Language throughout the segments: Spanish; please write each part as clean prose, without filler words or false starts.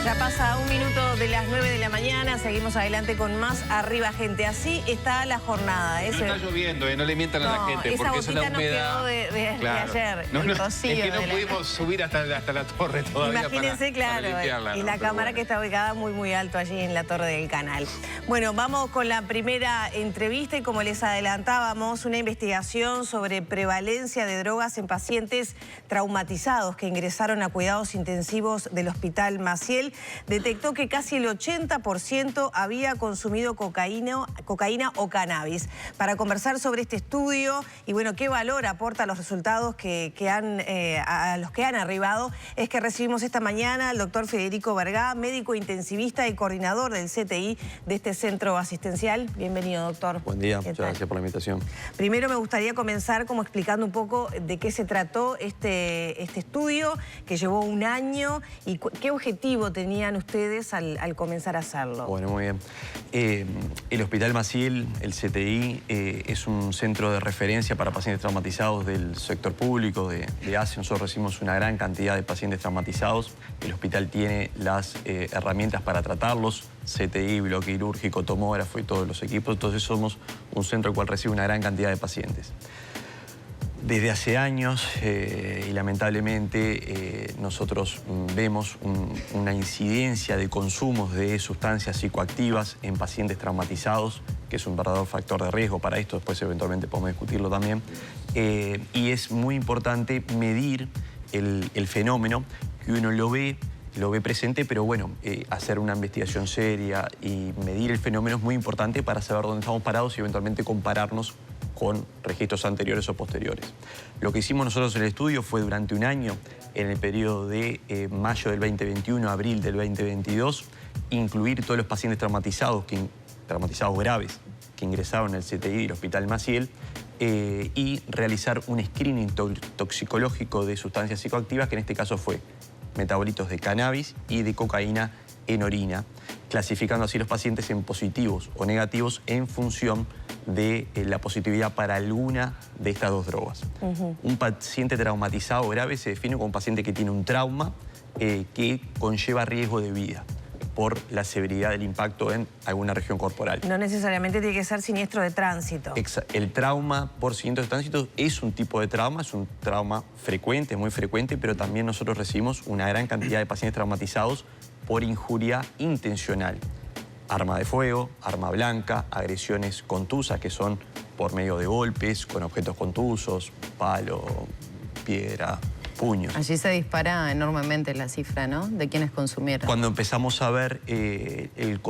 Ya pasa un minuto de las 9 de la mañana, seguimos adelante con más Arriba Gente. Así está la jornada. No está lloviendo, no le mientan a la gente, porque eso es la humedad. Nos quedó de ayer, el rocío. Es que no pudimos subir hasta la torre todavía. Imagínense, claro, limpiarla, y ¿no? la Pero cámara bueno, que está ubicada muy alto allí en la torre del canal. Bueno, vamos con la primera entrevista y como les adelantábamos, una investigación sobre prevalencia de drogas en pacientes traumatizados que ingresaron a cuidados intensivos del Hospital Maciel detectó que casi el 80% había consumido cocaína o cannabis. Para conversar sobre este estudio y bueno, qué valor aporta a los resultados a los que han arribado, es que recibimos esta mañana al doctor Federico Vergá, médico intensivista y coordinador del CTI de este centro asistencial. Bienvenido, doctor. Buen día, muchas gracias por la invitación. Primero me gustaría comenzar como explicando un poco de qué se trató este estudio, que llevó un año, y qué objetivo tenían ustedes al comenzar a hacerlo. Bueno, muy bien. El Hospital Maciel, el CTI, es un centro de referencia para pacientes traumatizados del sector público de ACE. Nosotros recibimos una gran cantidad de pacientes traumatizados. El hospital tiene las herramientas para tratarlos, CTI, bloque quirúrgico, tomógrafo y todos los equipos. Entonces somos un centro el cual recibe una gran cantidad de pacientes. Desde hace años, y lamentablemente, nosotros vemos una incidencia de consumos de sustancias psicoactivas en pacientes traumatizados, que es un verdadero factor de riesgo para esto, después eventualmente podemos discutirlo también. Y es muy importante medir el fenómeno, que uno lo ve presente, pero bueno, hacer una investigación seria y medir el fenómeno es muy importante para saber dónde estamos parados y eventualmente compararnos con registros anteriores o posteriores. Lo que hicimos nosotros en el estudio fue durante un año, en el periodo de mayo del 2021 a abril del 2022, incluir todos los pacientes traumatizados graves que ingresaron al CTI del Hospital Maciel y realizar un screening toxicológico de sustancias psicoactivas, que en este caso fue metabolitos de cannabis y de cocaína en orina, clasificando así los pacientes en positivos o negativos en función de la positividad para alguna de estas dos drogas. Un paciente traumatizado grave se define como un paciente que tiene un trauma que conlleva riesgo de vida por la severidad del impacto en alguna región corporal. No necesariamente tiene que ser siniestro de tránsito. El trauma por siniestro de tránsito es un tipo de trauma, es un trauma frecuente, muy frecuente, pero también nosotros recibimos una gran cantidad de pacientes traumatizados por injuria intencional. Arma de fuego, arma blanca, agresiones contusas, que son por medio de golpes, con objetos contusos, palo, piedra, puños. Allí se dispara enormemente la cifra, ¿no?, de quienes consumieron. Cuando empezamos a ver el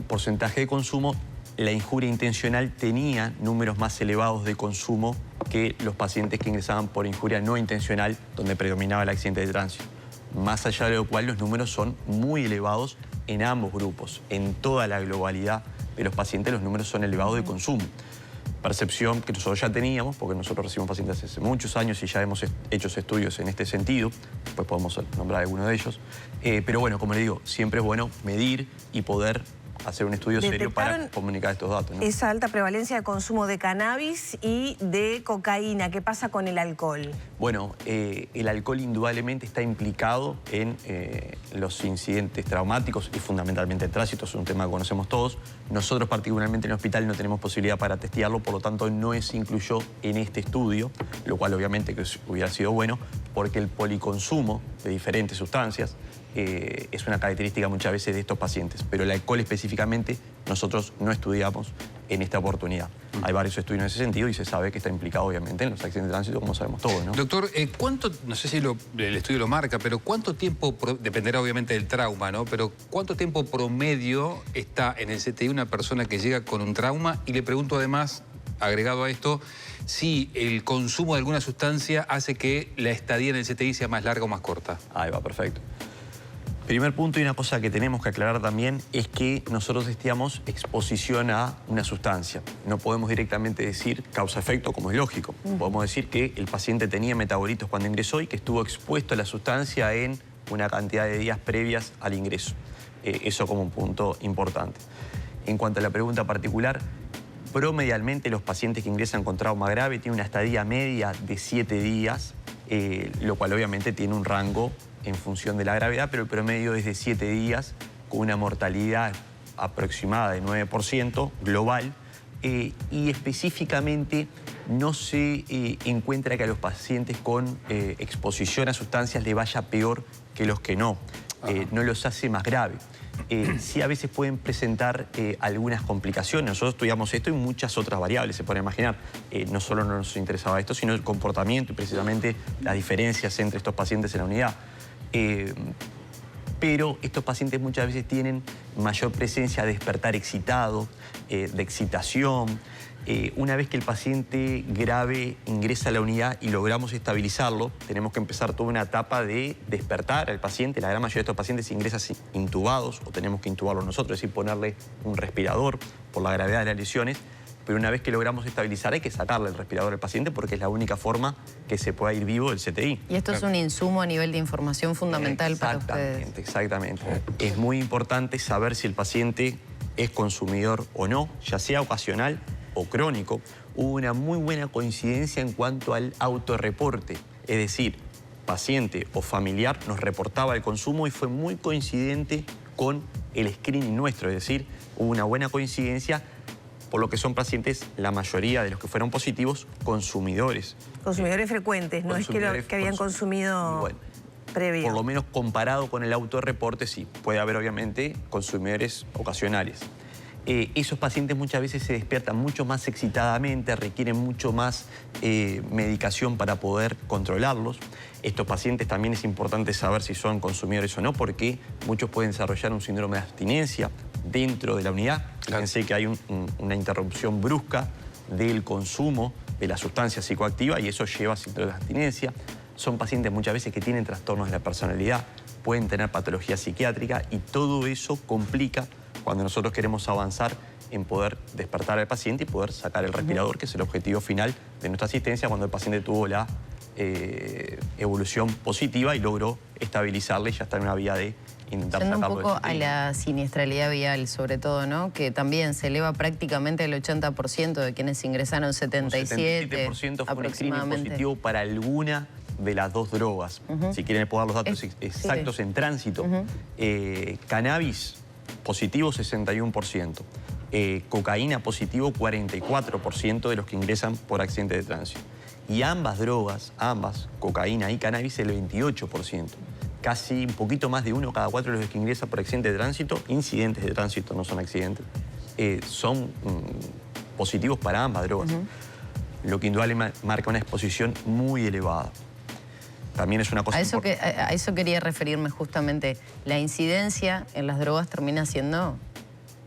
porcentaje de consumo, la injuria intencional tenía números más elevados de consumo que los pacientes que ingresaban por injuria no intencional, donde predominaba el accidente de tránsito. Más allá de lo cual, los números son muy elevados en ambos grupos. En toda la globalidad de los pacientes, los números son elevados de consumo. Percepción que nosotros ya teníamos, porque nosotros recibimos pacientes hace muchos años y ya hemos hecho estudios en este sentido, después podemos nombrar alguno de ellos. Pero bueno, como le digo, siempre es bueno medir y poder hacer un estudio serio para comunicar estos datos, ¿no? Esa alta prevalencia de consumo de cannabis y de cocaína, ¿qué pasa con el alcohol? Bueno, el alcohol indudablemente está implicado en los incidentes traumáticos y fundamentalmente el tránsito, es un tema que conocemos todos. Nosotros particularmente en el hospital no tenemos posibilidad para testearlo, por lo tanto no se incluyó en este estudio, lo cual obviamente que hubiera sido bueno, porque el policonsumo de diferentes sustancias es una característica muchas veces de estos pacientes, pero el alcohol específicamente nosotros no estudiamos en esta oportunidad. Hay varios estudios en ese sentido y se sabe que está implicado obviamente en los accidentes de tránsito, como sabemos todos, ¿no? Doctor, ¿cuánto, no sé si el estudio lo marca, pero cuánto tiempo, dependerá obviamente del trauma, ¿no? Pero ¿cuánto tiempo promedio está en el CTI una persona que llega con un trauma? Y le pregunto además, agregado a esto, si el consumo de alguna sustancia hace que la estadía en el CTI sea más larga o más corta. Ahí va, perfecto. Primer punto, y una cosa que tenemos que aclarar también, es que nosotros testeamos exposición a una sustancia. No podemos directamente decir causa-efecto, como es lógico. Podemos decir que el paciente tenía metabolitos cuando ingresó y que estuvo expuesto a la sustancia en una cantidad de días previas al ingreso. Eso como un punto importante. En cuanto a la pregunta particular, promedialmente los pacientes que ingresan con trauma grave tienen una estadía media de 7 días lo cual obviamente tiene un rango en función de la gravedad, pero el promedio es de 7 días con una mortalidad aproximada de 9% global, y específicamente no se encuentra que a los pacientes con exposición a sustancias le vaya peor que los que no. No los hace más grave. Sí, a veces pueden presentar algunas complicaciones. Nosotros estudiamos esto y muchas otras variables, se pueden imaginar. No solo nos interesaba esto, sino el comportamiento y precisamente las diferencias entre estos pacientes en la unidad. Pero estos pacientes muchas veces tienen mayor presencia de despertar excitado, de excitación. Una vez que el paciente grave ingresa a la unidad y logramos estabilizarlo, tenemos que empezar toda una etapa de despertar al paciente. La gran mayoría de estos pacientes ingresan intubados o tenemos que intubarlos nosotros, es decir, ponerle un respirador por la gravedad de las lesiones. Pero una vez que logramos estabilizar hay que sacarle el respirador al paciente porque es la única forma que se pueda ir vivo del CTI. Y esto es un insumo a nivel de información fundamental para ustedes. Exactamente. Es muy importante saber si el paciente es consumidor o no, ya sea ocasional o crónico. Hubo una muy buena coincidencia en cuanto al autorreporte, es decir, paciente o familiar nos reportaba el consumo y fue muy coincidente con el screening nuestro, es decir, hubo una buena coincidencia por lo que son pacientes, la mayoría de los que fueron positivos, consumidores. Consumidores frecuentes, no es que habían consumido bueno, previo. Por lo menos comparado con el autorreporte, sí. Puede haber, obviamente, consumidores ocasionales. Esos pacientes muchas veces se despiertan mucho más excitadamente, requieren mucho más medicación para poder controlarlos. Estos pacientes también es importante saber si son consumidores o no, porque muchos pueden desarrollar un síndrome de abstinencia dentro de la unidad. Fíjense que hay una interrupción brusca del consumo de la sustancia psicoactiva y eso lleva a síndrome de abstinencia. Son pacientes muchas veces que tienen trastornos de la personalidad, pueden tener patología psiquiátrica y todo eso complica cuando nosotros queremos avanzar en poder despertar al paciente y poder sacar el respirador, que es el objetivo final de nuestra asistencia cuando el paciente tuvo la evolución positiva y logró estabilizarle y ya está en una vía de intentar sacarlo. Un poco a la siniestralidad vial, sobre todo, ¿no? Que también se eleva prácticamente el 80% de quienes ingresaron, 77%. Un 77% fue un screening positivo para alguna de las dos drogas. Si quieren le puedo dar los datos exactos en tránsito. Cannabis positivo 61%. Cocaína positivo 44% de los que ingresan por accidente de tránsito. Y ambas drogas, cocaína y cannabis, el 28%. Casi un poquito más de 1 cada 4 de los que ingresan por accidente de tránsito, incidentes de tránsito, no son accidentes, son positivos para ambas drogas. Lo que indudablemente marca una exposición muy elevada. También es una cosa importante. A eso quería referirme justamente. La incidencia en las drogas termina siendo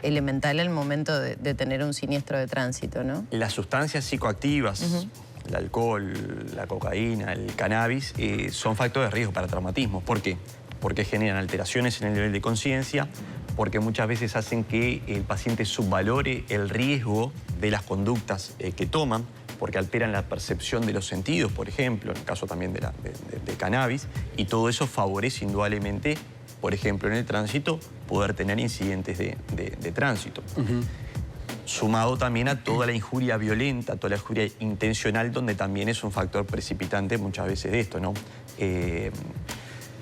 elemental al momento de tener un siniestro de tránsito, ¿no? Las sustancias psicoactivas, el alcohol, la cocaína, el cannabis, son factores de riesgo para traumatismos. ¿Por qué? Porque generan alteraciones en el nivel de conciencia, porque muchas veces hacen que el paciente subvalore el riesgo de las conductas que toman, porque alteran la percepción de los sentidos, por ejemplo, en el caso también de cannabis, y todo eso favorece indudablemente, por ejemplo, en el tránsito, poder tener incidentes de tránsito. Sumado también a toda la injuria violenta, toda la injuria intencional, donde también es un factor precipitante muchas veces de esto, ¿no?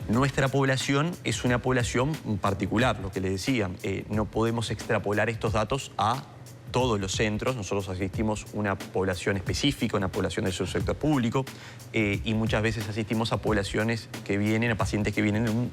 Nuestra población es una población particular, lo que les decía. No podemos extrapolar estos datos a todos los centros. Nosotros asistimos a una población específica, una población del subsector público, y muchas veces asistimos a poblaciones que vienen, a pacientes que vienen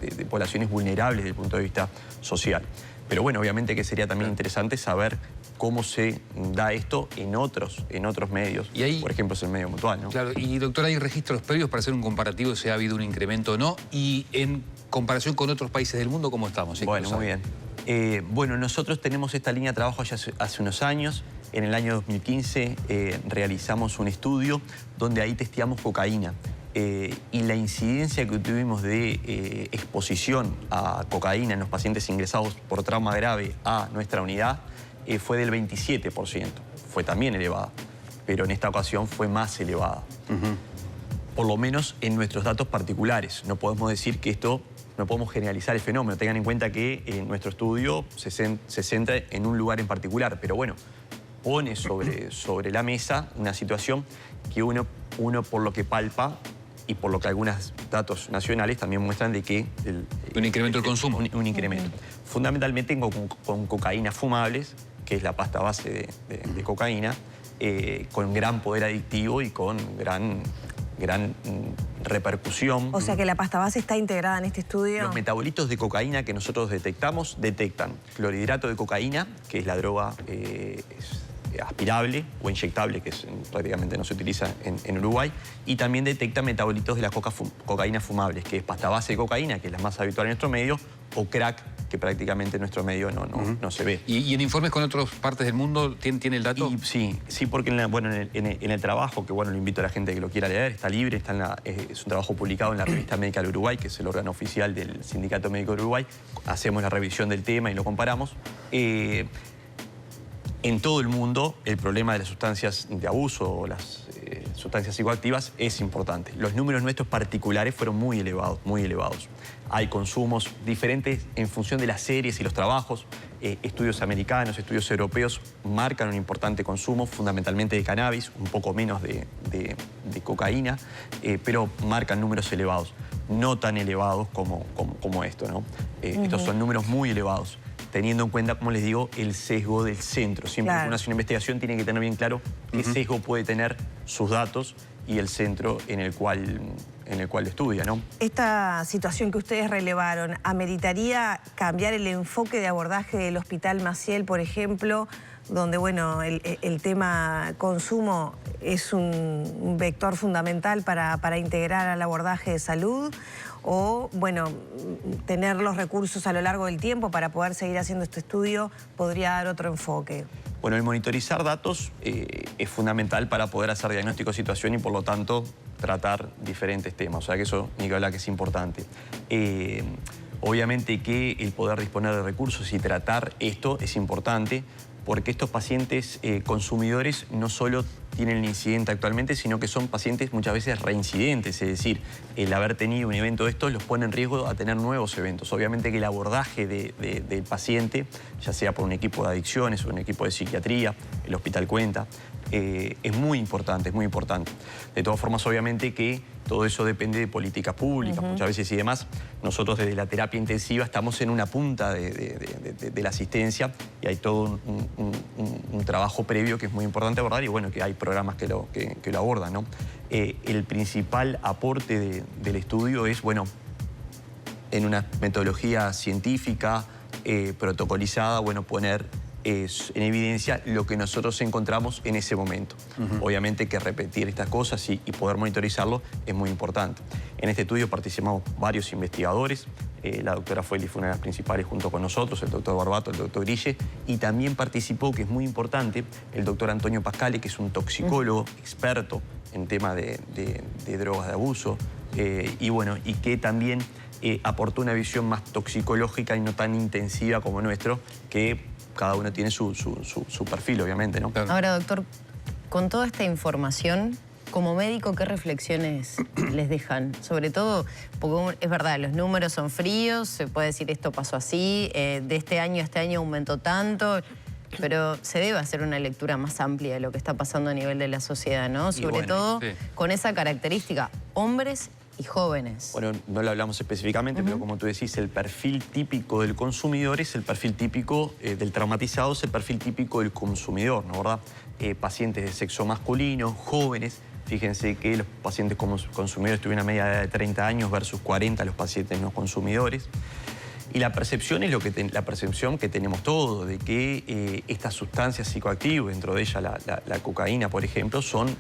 de poblaciones vulnerables desde el punto de vista social. Pero bueno, obviamente que sería también interesante saber cómo se da esto en otros medios, y ahí, por ejemplo, es el medio mutual, ¿no? Claro, y doctor, ¿hay registros previos para hacer un comparativo si ha habido un incremento o no? Y en comparación con otros países del mundo, ¿cómo estamos? Bueno, muy bien. Bueno, nosotros tenemos esta línea de trabajo ya hace unos años. En el año 2015 realizamos un estudio donde ahí testeamos cocaína. Y la incidencia que tuvimos de exposición a cocaína en los pacientes ingresados por trauma grave a nuestra unidad fue del 27%. Fue también elevada, pero en esta ocasión fue más elevada. Por lo menos en nuestros datos particulares. No podemos decir que esto... No podemos generalizar el fenómeno. Tengan en cuenta que nuestro estudio se centra en un lugar en particular, pero bueno, pone sobre la mesa una situación que uno uno por lo que palpa y por lo que algunos datos nacionales también muestran de que... un incremento del consumo. Un incremento. Fundamentalmente con cocaínas fumables, que es la pasta base de cocaína, con gran poder adictivo y con gran repercusión. O sea que la pasta base está integrada en este estudio. Los metabolitos de cocaína que nosotros detectamos detectan clorhidrato de cocaína, que es la droga aspirable o inyectable, que prácticamente no se utiliza en Uruguay, y también detecta metabolitos de la cocaína fumables, que es pasta base de cocaína, que es la más habitual en nuestro medio, o crack, que prácticamente en nuestro medio no se ve. ¿Y en informes con otras partes del mundo tiene el dato? Sí, porque en el trabajo, que bueno, le invito a la gente que lo quiera leer, está libre, es un trabajo publicado en la revista Médica del Uruguay, que es el órgano oficial del Sindicato Médico del Uruguay. Hacemos la revisión del tema y lo comparamos. En todo el mundo, el problema de las sustancias de abuso o las sustancias psicoactivas es importante. Los números nuestros particulares fueron muy elevados, muy elevados. Hay consumos diferentes en función de las series y los trabajos. Estudios americanos, estudios europeos marcan un importante consumo, fundamentalmente de cannabis, un poco menos de cocaína, pero marcan números elevados. No tan elevados como esto, ¿no? Estos son números muy elevados, teniendo en cuenta, como les digo, el sesgo del centro. Siempre que uno hace una investigación tiene que tener bien claro qué sesgo puede tener sus datos y el centro en el cual estudia, ¿no? Esta situación que ustedes relevaron, ¿ameritaría cambiar el enfoque de abordaje del Hospital Maciel, por ejemplo, donde, bueno, el tema consumo es un vector fundamental para integrar al abordaje de salud? O, bueno, tener los recursos a lo largo del tiempo para poder seguir haciendo este estudio podría dar otro enfoque. Bueno, el monitorizar datos es fundamental para poder hacer diagnóstico de situación y, por lo tanto, tratar diferentes temas. O sea que eso, ni que hablar, que es importante. Obviamente que el poder disponer de recursos y tratar esto es importante, porque estos pacientes consumidores no solo tienen el incidente actualmente, sino que son pacientes muchas veces reincidentes, es decir, el haber tenido un evento de estos los pone en riesgo a tener nuevos eventos. Obviamente que el abordaje del paciente, ya sea por un equipo de adicciones o un equipo de psiquiatría, el hospital cuenta, es muy importante, es muy importante. De todas formas, obviamente que todo eso depende de políticas públicas, muchas veces y demás. Nosotros desde la terapia intensiva estamos en una punta de la asistencia y hay todo un trabajo previo que es muy importante abordar y bueno, que hay programas que lo abordan, ¿no? El principal aporte del estudio es, bueno, en una metodología científica, protocolizada, bueno, poner en evidencia lo que nosotros encontramos en ese momento. Obviamente que repetir estas cosas y poder monitorizarlo es muy importante. En este estudio participamos varios investigadores. La doctora Fueli fue una de las principales junto con nosotros, el doctor Barbato, el doctor Grille, y también participó, que es muy importante, el doctor Antonio Pascale, que es un toxicólogo experto en tema de drogas de abuso, y bueno, y que también aportó una visión más toxicológica y no tan intensiva como nuestro, que cada uno tiene su perfil, obviamente, ¿no? Ahora, doctor, con toda esta información, como médico, ¿qué reflexiones les dejan? Sobre todo, porque es verdad, los números son fríos, se puede decir esto pasó así, de este año a este año aumentó tanto, pero se debe hacer una lectura más amplia de lo que está pasando a nivel de la sociedad, ¿no? Sobre todo con esa característica, hombres y jóvenes. Bueno, no lo hablamos específicamente, pero como tú decís, el perfil típico del consumidor es el perfil típico del traumatizado, es el perfil típico del consumidor, ¿no? ¿Verdad? Pacientes de sexo masculino, jóvenes. Fíjense que los pacientes consumidores tuvieron una media de 30 años versus 40 los pacientes no consumidores. Y la percepción es la percepción que tenemos todos, de que estas sustancias psicoactivas, dentro de ellas la cocaína, por ejemplo, son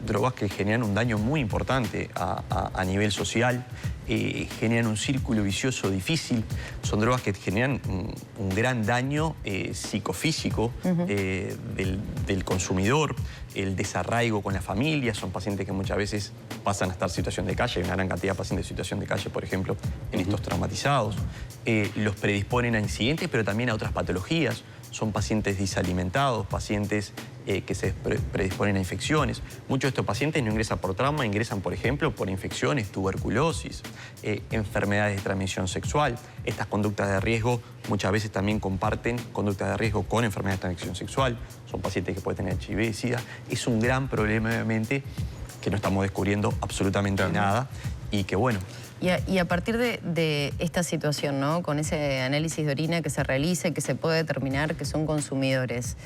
drogas que generan un daño muy importante a nivel social, generan un círculo vicioso difícil, son drogas que generan un gran daño psicofísico del consumidor, el desarraigo con la familia, son pacientes que muchas veces pasan a estar en situación de calle, hay una gran cantidad de pacientes en situación de calle, por ejemplo, en estos traumatizados. Los predisponen a incidentes, pero también a otras patologías. Son pacientes desalimentados, pacientes que se predisponen a infecciones. Muchos de estos pacientes no ingresan por trauma, ingresan, por ejemplo, por infecciones, tuberculosis, enfermedades de transmisión sexual. Estas conductas de riesgo muchas veces también comparten conductas de riesgo con enfermedades de transmisión sexual. Son pacientes que pueden tener HIV y SIDA. Es un gran problema, obviamente, no estamos descubriendo absolutamente nada y que bueno. Y a partir de esta situación, ¿no? Con ese análisis de orina que se realiza y que se puede determinar que son consumidores,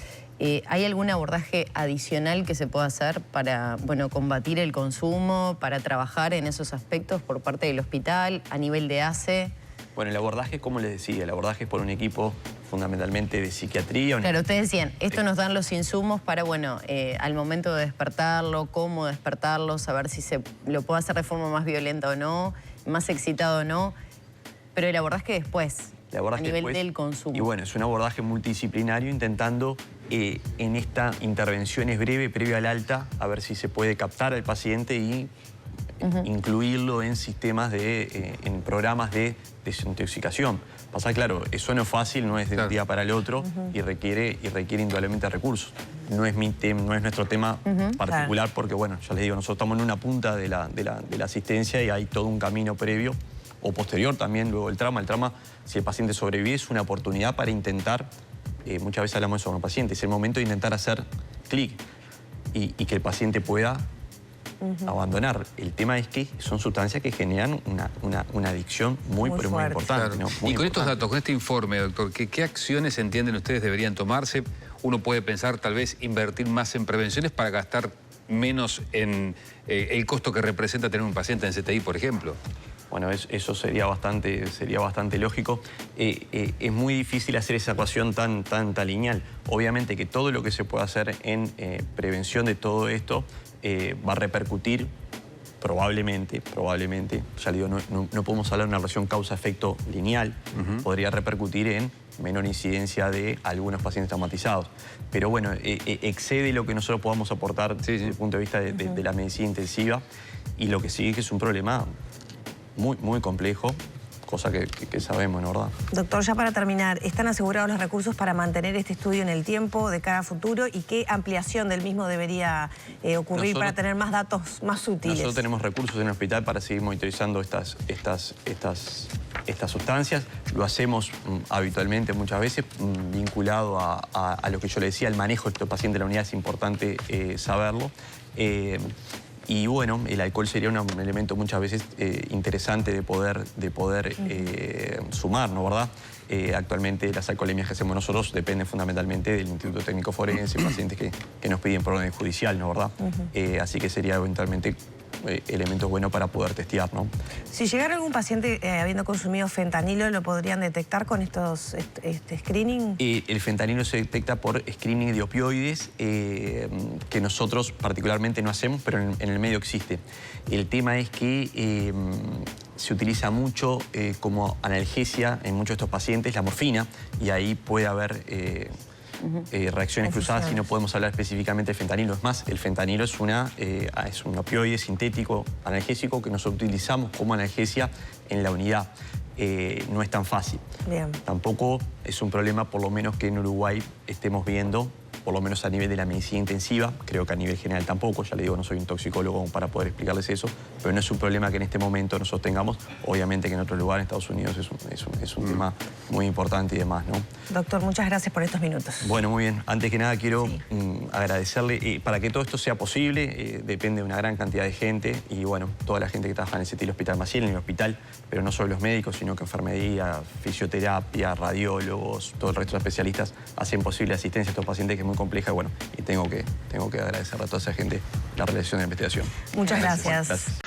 ¿hay algún abordaje adicional que se pueda hacer para, bueno, combatir el consumo, para trabajar en esos aspectos por parte del hospital, a nivel de ACE? Bueno, el abordaje, como les decía, el abordaje es por un equipo fundamentalmente de psiquiatría. Claro, ustedes decían, esto nos dan los insumos para, bueno, al momento de despertarlo, cómo despertarlo, saber si se lo puede hacer de forma más violenta o no, más excitado o no, pero el abordaje después, a nivel del consumo. Y bueno, es un abordaje multidisciplinario intentando en esta intervención breve, previa al alta, a ver si se puede captar al paciente y incluirlo en sistemas en programas de desintoxicación. Pasa, claro, eso no es fácil, no es de un día para el otro y requiere indudablemente recursos. No es nuestro tema particular porque, bueno, ya les digo, nosotros estamos en una punta de la asistencia y hay todo un camino previo o posterior también, luego el trauma. El trauma, si el paciente sobrevive, es una oportunidad para intentar, muchas veces hablamos de eso con los pacientes, es el momento de intentar hacer clic y que el paciente pueda abandonar. El tema es que son sustancias que generan una adicción muy pero muy importante. Claro. ¿No? Muy y con importante. estos datos, con este informe, doctor, ¿qué acciones entienden ustedes deberían tomarse? Uno puede pensar tal vez invertir más en prevenciones para gastar menos en el costo que representa tener un paciente en CTI, por ejemplo. Bueno, eso sería bastante lógico. Es muy difícil hacer esa ecuación tan lineal. Obviamente que todo lo que se puede hacer en prevención de todo esto va a repercutir probablemente, ya le digo, no podemos hablar de una relación causa-efecto lineal, podría repercutir en menor incidencia de algunos pacientes traumatizados. Pero bueno, excede lo que nosotros podamos aportar desde el punto de vista de la medicina intensiva y lo que sigue es que es un problema muy complejo, cosa que sabemos, ¿no? ¿Verdad? Doctor, ya para terminar, ¿están asegurados los recursos para mantener este estudio en el tiempo de cara a futuro y qué ampliación del mismo debería ocurrir para tener más datos más útiles? Nosotros tenemos recursos en el hospital para seguir monitorizando estas sustancias. Lo hacemos habitualmente muchas veces vinculado a lo que yo le decía, el manejo de estos pacientes de la unidad, es importante saberlo. Y bueno, el alcohol sería un elemento muchas veces interesante de poder sumar, ¿no? ¿Verdad? Actualmente las alcoholemias que hacemos nosotros dependen fundamentalmente del Instituto Técnico Forense, pacientes que nos piden por orden judicial, ¿no? ¿Verdad? Así que sería eventualmente elementos buenos para poder testear, ¿no? Si llegara algún paciente habiendo consumido fentanilo, ¿lo podrían detectar con estos screening? El fentanilo se detecta por screening de opioides, que nosotros particularmente no hacemos, pero en el medio existe. El tema es que se utiliza mucho como analgesia en muchos de estos pacientes, la morfina, y ahí puede haber reacciones cruzadas y no podemos hablar específicamente del fentanilo. Es más, el fentanilo es un opioide sintético analgésico que nosotros utilizamos como analgesia en la unidad. No es tan fácil. Bien. Tampoco es un problema, por lo menos que en Uruguay estemos viendo, por lo menos a nivel de la medicina intensiva, creo que a nivel general tampoco, ya le digo, no soy un toxicólogo para poder explicarles eso, pero no es un problema que en este momento nosotros tengamos. Obviamente que en otro lugar, en Estados Unidos, es un tema muy importante y demás, ¿no? Doctor, muchas gracias por estos minutos. Bueno, muy bien. Antes que nada quiero agradecerle. Para que todo esto sea posible, depende de una gran cantidad de gente y bueno, toda la gente que trabaja en el CTI Hospital Maciel, en el hospital, pero no solo los médicos, sino que enfermería, fisioterapia, radiólogos, todo el resto de especialistas hacen posible la asistencia a estos pacientes que es muy compleja, bueno, y tengo que agradecerle a toda esa gente la realización de la investigación. Muchas gracias. Bueno, gracias.